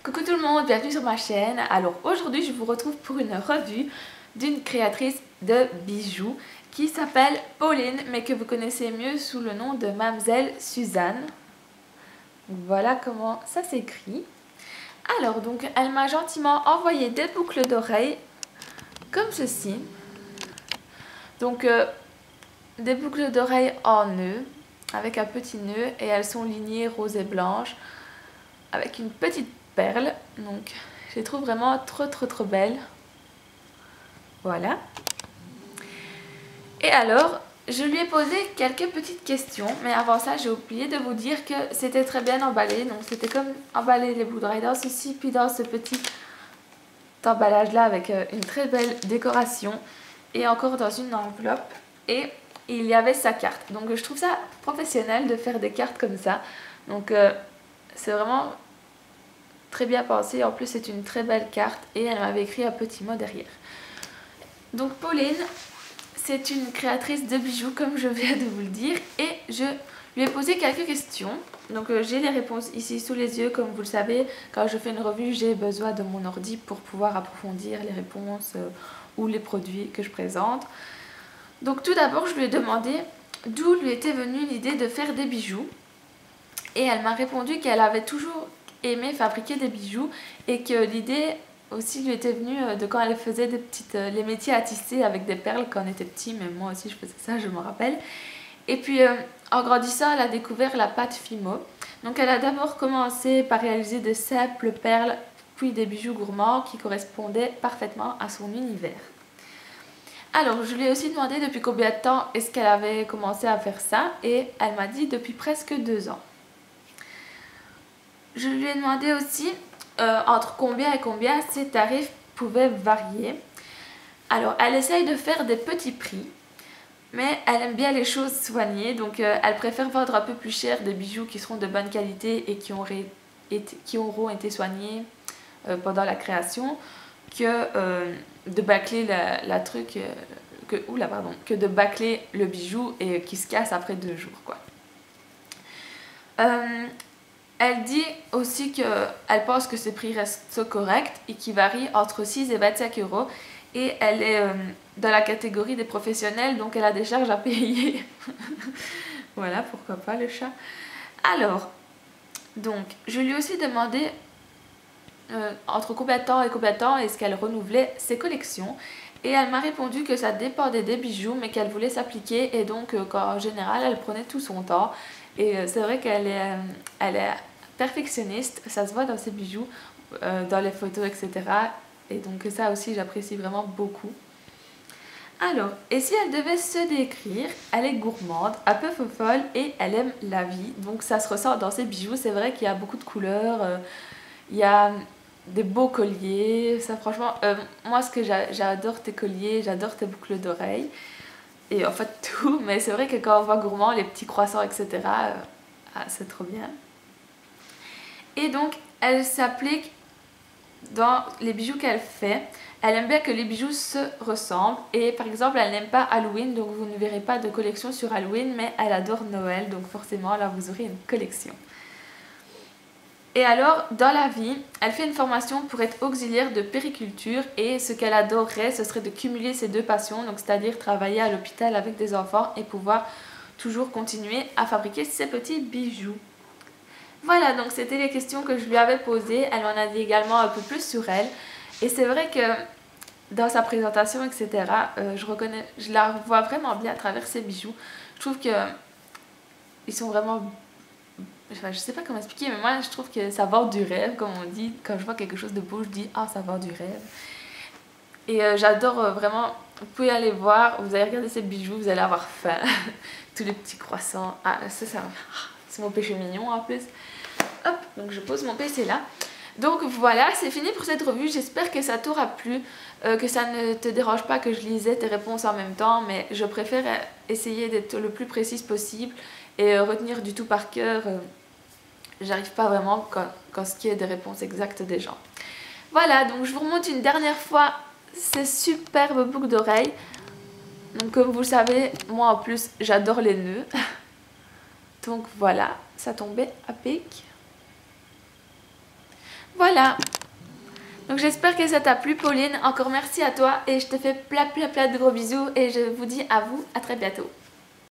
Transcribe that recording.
Coucou tout le monde, bienvenue sur ma chaîne. Alors aujourd'hui je vous retrouve pour une revue d'une créatrice de bijoux qui s'appelle Pauline, mais que vous connaissez mieux sous le nom de Mademoiselle Suzanne. Voilà comment ça s'écrit. Alors donc elle m'a gentiment envoyé des boucles d'oreilles comme ceci. Donc des boucles d'oreilles en nœud avec un petit nœud et elles sont lignées rose et blanche avec une petite perle. Donc je les trouve vraiment trop belles. Voilà. Et alors je lui ai posé quelques petites questions, mais avant ça j'ai oublié de vous dire que c'était très bien emballé. Donc c'était comme emballer les boucles d'oreilles dans ceci, puis dans ce petit emballage là avec une très belle décoration et encore dans une enveloppe. Et il y avait sa carte. Donc je trouve ça professionnel de faire des cartes comme ça. Donc c'est vraiment très bien pensé. En plus c'est une très belle carte et elle m'avait écrit un petit mot derrière. Donc Pauline, c'est une créatrice de bijoux comme je viens de vous le dire, et je lui ai posé quelques questions. Donc j'ai les réponses ici sous les yeux. Comme vous le savez, quand je fais une revue j'ai besoin de mon ordi pour pouvoir approfondir les réponses ou les produits que je présente. Donc tout d'abord je lui ai demandé d'où lui était venue l'idée de faire des bijoux, et elle m'a répondu qu'elle avait toujours aimé fabriquer des bijoux et que l'idée aussi lui était venue de quand elle faisait les métiers à tisser avec des perles quand on était petit. Mais moi aussi je faisais ça, je me rappelle. Et puis en grandissant elle a découvert la pâte Fimo. Donc elle a d'abord commencé par réaliser de simples perles, puis des bijoux gourmands qui correspondaient parfaitement à son univers. Alors je lui ai aussi demandé depuis combien de temps est-ce qu'elle avait commencé à faire ça, et elle m'a dit depuis presque 2 ans. Je lui ai demandé aussi entre combien et combien ses tarifs pouvaient varier. Alors elle essaye de faire des petits prix, mais elle aime bien les choses soignées, donc elle préfère vendre un peu plus cher des bijoux qui seront de bonne qualité et qui auront été soignés pendant la création, que de bâcler que de bâcler le bijou et qui se casse après 2 jours quoi. Elle dit aussi qu'elle pense que ses prix restent corrects et qu'ils varient entre 6 et 25 euros. Et elle est dans la catégorie des professionnels, donc elle a des charges à payer. Voilà, pourquoi pas le chat. Alors, donc, je lui ai aussi demandé entre combien de temps et combien de temps est-ce qu'elle renouvelait ses collections. Et elle m'a répondu que ça dépendait des bijoux, mais qu'elle voulait s'appliquer et donc qu'en général elle prenait tout son temps. Et c'est vrai qu'elle est perfectionniste, ça se voit dans ses bijoux, dans les photos, etc. Et donc ça aussi j'apprécie vraiment beaucoup. Alors, et si elle devait se décrire, elle est gourmande, un peu folle et elle aime la vie. Donc ça se ressent dans ses bijoux. C'est vrai qu'il y a beaucoup de couleurs, il y a des beaux colliers. Ça franchement, moi ce que j'adore tes colliers, j'adore tes boucles d'oreilles. Et en fait tout, mais c'est vrai que quand on voit gourmand, les petits croissants, etc., c'est trop bien. Et donc elle s'applique dans les bijoux qu'elle fait. Elle aime bien que les bijoux se ressemblent, et par exemple elle n'aime pas Halloween, donc vous ne verrez pas de collection sur Halloween, mais elle adore Noël, donc forcément là vous aurez une collection. Et alors dans la vie elle fait une formation pour être auxiliaire de périculture, et ce qu'elle adorerait ce serait de cumuler ces deux passions, donc c'est-à-dire travailler à l'hôpital avec des enfants et pouvoir toujours continuer à fabriquer ses petits bijoux. Voilà, donc c'était les questions que je lui avais posées. Elle m'en a dit également un peu plus sur elle. Et c'est vrai que dans sa présentation, etc., je la vois vraiment bien à travers ses bijoux. Je trouve que ils sont vraiment... Enfin, je sais pas comment expliquer, mais moi je trouve que ça vend du rêve, comme on dit. Quand je vois quelque chose de beau, je dis « Ah, ça vend du rêve ». Et j'adore vraiment... Vous pouvez aller voir, vous allez regarder ces bijoux, vous allez avoir faim. Tous les petits croissants. Ah, ça c'est mon péché mignon en plus. Hop, donc je pose mon PC là. Donc voilà, c'est fini pour cette revue. J'espère que ça t'aura plu, que ça ne te dérange pas que je lisais tes réponses en même temps, mais je préfère essayer d'être le plus précise possible et retenir du tout par cœur. J'arrive pas vraiment quand ce qui est des réponses exactes des gens. Voilà, donc je vous remonte une dernière fois ces superbes boucles d'oreilles. Donc comme vous le savez, moi en plus j'adore les nœuds. Donc voilà, ça tombait à pic. Voilà. Donc j'espère que ça t'a plu Pauline. Encore merci à toi et je te fais plein de gros bisous et je vous dis à vous à très bientôt.